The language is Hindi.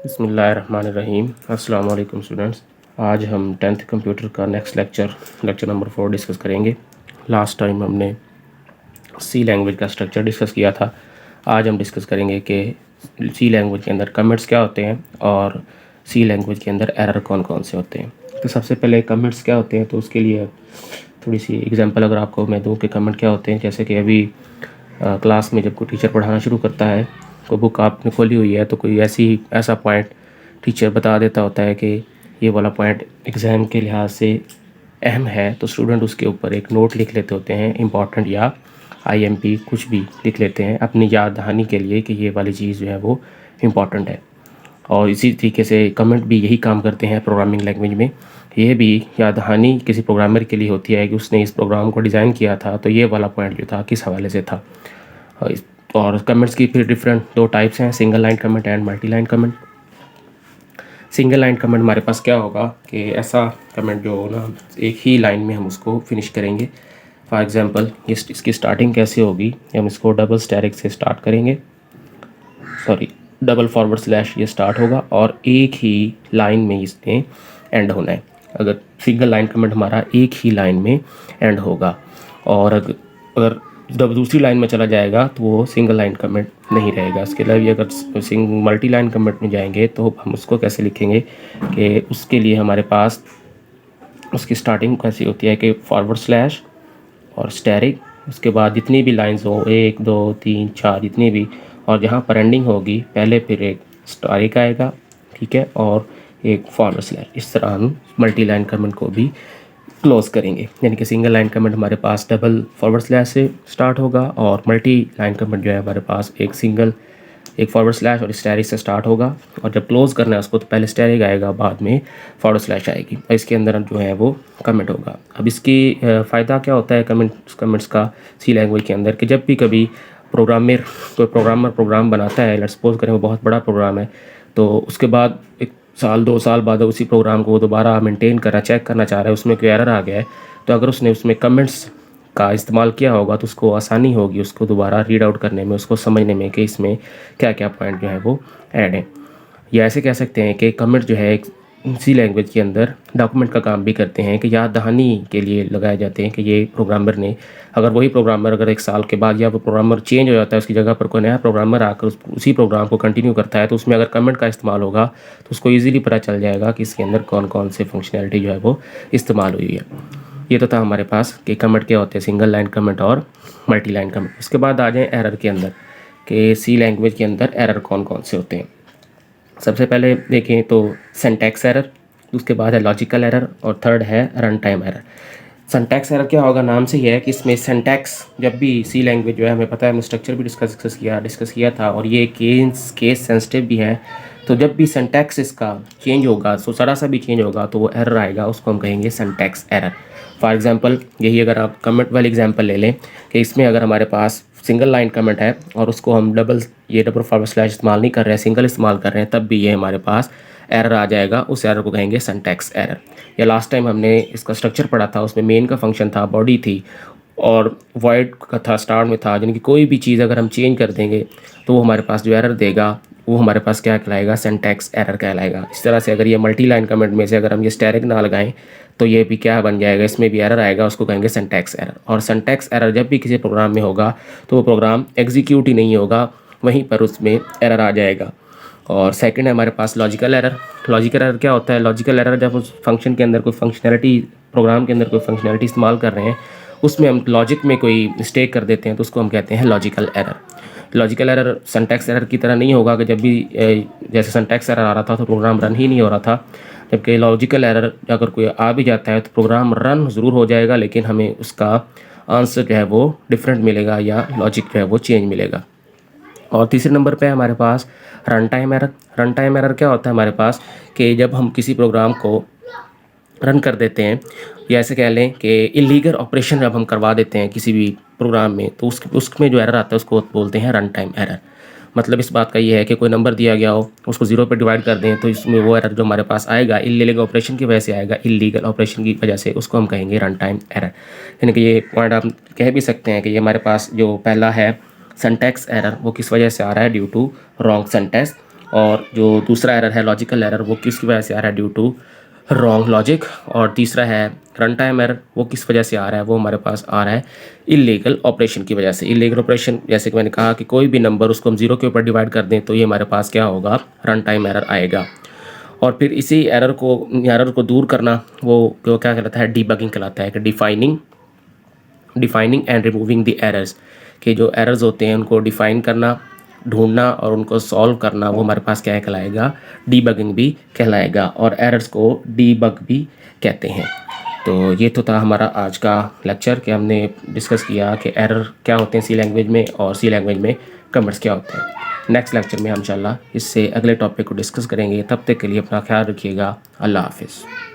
बिस्मिल्लाहिर्रहमानिर्रहीम। अस्सलाम वालेकुम स्टूडेंट्स। आज हम 10th कंप्यूटर का नेक्स्ट लेक्चर नंबर 4 डिस्कस करेंगे। लास्ट टाइम हमने सी लैंग्वेज का स्ट्रक्चर डिस्कस किया था। आज हम डिस्कस करेंगे कि सी लैंग्वेज के अंदर कमेंट्स क्या होते हैं और सी लैंग्वेज के अंदर एरर कौन कौन से होते हैं। तो सबसे पहले कमेंट्स क्या होते हैं, तो उसके लिए थोड़ी सी एग्जांपल अगर आपको मैं दूं कि कमेंट क्या होते हैं। जैसे कि अभी क्लास में जब कोई टीचर पढ़ाना शुरू करता है, कोई बुक आपने खोली हुई है, तो कोई ऐसा पॉइंट टीचर बता देता होता है कि ये वाला पॉइंट एग्ज़ाम के लिहाज से अहम है, तो स्टूडेंट उसके ऊपर एक नोट लिख लेते होते हैं, इम्पॉर्टेंट या आईएमपी कुछ भी लिख लेते हैं अपनी याद दहानी के लिए कि ये वाली चीज़ जो है वो इम्पॉर्टेंट है। और इसी तरीके से कमेंट भी यही काम करते हैं प्रोग्रामिंग लैंग्वेज में। ये भी याद दहानी किसी प्रोग्रामर के लिए होती है कि उसने इस प्रोग्राम को डिज़ाइन किया था, तो ये वाला पॉइंट जो था किस हवाले से था। और कमेंट्स की फिर डिफरेंट दो टाइप्स हैं, single line comment and multi line comment. Single line comment हमारे पास क्या होगा कि ऐसा कमेंट जो ना एक ही लाइन में हम उसको फिनिश करेंगे। फॉर एग्जांपल इसकी स्टार्टिंग कैसे होगी, हम इसको डबल स्टैरिक से स्टार्ट करेंगे, डबल फॉरवर्ड स्लैश ये स्टार्ट होगा और एक ही लाइन में इसने एंड होना है। अगर सिंगल लाइन कमेंट हमारा एक ही लाइन में एंड होगा, और अगर जब दूसरी लाइन में चला जाएगा तो वो सिंगल लाइन कमेंट नहीं रहेगा। इसके अलावा अगर मल्टी लाइन कमेंट में जाएंगे तो हम उसको कैसे लिखेंगे कि उसके लिए हमारे पास उसकी स्टार्टिंग कैसी होती है कि फॉरवर्ड स्लैश और स्टैरिक, उसके बाद जितनी भी लाइंस हो 1 2 3 4 जितनी भी, और जहाँ पर एंडिंग होगी पहले फिर एक स्टैरिक आएगा, ठीक है, और एक फॉरवर्ड स्लैश। इस तरह हम मल्टी लाइन कमेंट को भी क्लोज करेंगे। यानी कि सिंगल लाइन कमेंट हमारे पास डबल फॉरवर्ड स्लैश से स्टार्ट होगा और मल्टी लाइन कमेंट जो है हमारे पास एक फॉरवर्ड स्लैश और स्टैरिक से स्टार्ट होगा, और जब क्लोज करना है उसको तो पहले स्टैरिक आएगा, बाद में फॉरवर्ड स्लैश आएगी, और इसके अंदर जो है वो कमेंट होगा। अब इसकी फ़ायदा क्या होता है कमेंट्स का सी लैंग्वेज के अंदर, कि जब भी कभी कोई प्रोग्रामर प्रोग्राम बनाता है, लेट्स सपोज करें वो बहुत बड़ा प्रोग्राम है, तो उसके बाद 1 साल 2 साल बाद उसी प्रोग्राम को दोबारा मेंटेन करना चेक करना चाह रहा है, उसमें कोई एरर आ गया है, तो अगर उसने उसमें कमेंट्स का इस्तेमाल किया होगा तो उसको आसानी होगी उसको दोबारा रीड आउट करने में, उसको समझने में कि इसमें क्या क्या पॉइंट जो है वो ऐड है। या ऐसे कह सकते हैं कि कमेंट जो है एक सी लैंग्वेज के अंदर डॉक्यूमेंट का काम भी करते हैं, कि याद दहानी के लिए लगाए जाते हैं कि ये प्रोग्रामर ने, वही प्रोग्रामर अगर 1 साल के बाद या वो प्रोग्रामर चेंज हो जाता है, उसकी जगह पर कोई नया प्रोग्रामर आकर उसी प्रोग्राम को कंटिन्यू करता है, तो उसमें अगर कमेंट का इस्तेमाल होगा तो उसको ईजिली पता चल जाएगा कि इसके अंदर कौन कौन से फंक्शनैलिटी जो है वो इस्तेमाल हुई है। ये तो था हमारे पास कि कमेंट क्या होते हैं, सिंगल लाइन कमेंट और मल्टी लाइन कमेंट। उसके बाद आ जाएँ एरर के अंदर, कि सी लैंग्वेज के अंदर एरर कौन कौन से होते हैं। सबसे पहले देखें तो सिंटैक्स एरर, उसके बाद है लॉजिकल एरर, और थर्ड है run time error. Syntax error क्या होगा, नाम से ही है कि इसमें सिंटैक्स, जब भी सी लैंग्वेज जो है हमें पता है, हमने स्ट्रक्चर भी डिस्कस किया था, और ये केस सेंसिटिव भी है, तो जब भी सिंटैक्स इसका चेंज होगा, तो ज़रा सा भी चेंज होगा तो वो एरर आएगा, उसको हम कहेंगे सिंटैक्स एरर। फॉर एग्जांपल यही अगर आप कमेंट वाली एग्जांपल ले लें कि इसमें अगर हमारे पास सिंगल लाइन कमेंट है और उसको हम डबल फॉरवर्ड स्लैश इस्तेमाल नहीं कर रहे हैं, सिंगल इस्तेमाल कर रहे हैं, तब भी ये हमारे पास एरर आ जाएगा। उस एरर को कहेंगे सिंटैक्स एरर। या लास्ट टाइम हमने इसका स्ट्रक्चर पढ़ा था, उसमें मेन का फंक्शन था, बॉडी थी, और वॉइड का था स्टार्ट में था, यानी कि कोई भी चीज़ अगर हम चेंज कर देंगे तो वो हमारे पास जो एरर देगा वो हमारे पास क्या कहलाएगा, सिंटैक्स एरर कहलाएगा। इस तरह से अगर ये मल्टी लाइन कमेंट में से अगर हम ये स्टैरिक ना लगाएं तो ये भी क्या बन जाएगा, इसमें भी एरर आएगा, उसको कहेंगे सिंटैक्स एरर। और सिंटैक्स एरर जब भी किसी प्रोग्राम में होगा तो वो प्रोग्राम एग्जीक्यूट ही नहीं होगा, वहीं पर उसमें एरर आ जाएगा। और सेकंड है हमारे पास लॉजिकल एरर। लॉजिकल एरर क्या होता है, लॉजिकल एरर जब उस फंक्शन के अंदर कोई फंक्शनैलिटी, प्रोग्राम के अंदर कोई फंक्शनैलिटी इस्तेमाल कर रहे हैं, उसमें हम लॉजिक में कोई मिस्टेक कर देते हैं, तो उसको हम कहते हैं logical error. Logical error syntax error की तरह नहीं होगा कि जब भी जैसे सिंटैक्स एरर आ रहा था तो प्रोग्राम रन ही नहीं हो रहा था, जबकि लॉजिकल एरर अगर कोई आ भी जाता है तो प्रोग्राम रन ज़रूर हो जाएगा, लेकिन हमें उसका आंसर जो है वो डिफरेंट मिलेगा या लॉजिक जो है वो चेंज मिलेगा। और तीसरे नंबर पे है हमारे पास run time error. Run time error क्या होता है हमारे पास, कि जब हम किसी प्रोग्राम को रन कर देते हैं, या ऐसे कह लें कि इलीगल ऑपरेशन जब हम करवा देते हैं किसी भी प्रोग्राम में, तो उसमें जो एरर आता है उसको बोलते हैं रन टाइम एरर। मतलब इस बात का ये है कि कोई नंबर दिया गया हो, उसको 0 पे डिवाइड कर दें, तो इसमें वो एरर जो हमारे पास आएगा इलीगल ऑपरेशन की वजह से आएगा, इलीगल ऑपरेशन की वजह से, उसको हम कहेंगे रन टाइम एरर। यानी कि ये पॉइंट आप कह भी सकते हैं कि ये हमारे पास जो पहला है सिंटैक्स एरर, वो किस वजह से आ रहा है, ड्यू टू रॉन्ग सिंटैक्स, और जो दूसरा एरर है लॉजिकल एरर, वो किसकी वजह से आ रहा है, ड्यू टू रॉन्ग लॉजिक। और तीसरा है रन टाइम एरर, वो किस वजह से आ रहा है, वो हमारे पास आ रहा है इलीगल ऑपरेशन की वजह से। इलीगल ऑपरेशन जैसे कि मैंने कहा कि कोई भी नंबर उसको हम 0 के ऊपर डिवाइड कर दें तो ये हमारे पास क्या होगा, रन टाइम एरर आएगा। और फिर इसी एरर को दूर करना वो क्या कहलाता है, डीबगिंग कहलाता है, कि defining and removing the errors, कि जो एरर्स होते हैं उनको डिफाइन करना, ढूंढना और उनको सॉल्व करना, वो हमारे पास क्या कहलाएगा, डीबगिंग भी कहलाएगा, और एरर्स को डीबग भी कहते हैं। तो ये तो था हमारा आज का लेक्चर कि हमने डिस्कस किया कि एरर क्या होते हैं सी लैंग्वेज में और सी लैंग्वेज में कमेंट्स क्या होते हैं। नेक्स्ट लेक्चर में हम इंशाल्लाह इससे अगले टॉपिक को डिस्कस करेंगे। तब तक के लिए अपना ख्याल रखिएगा। अल्लाह हाफिज़।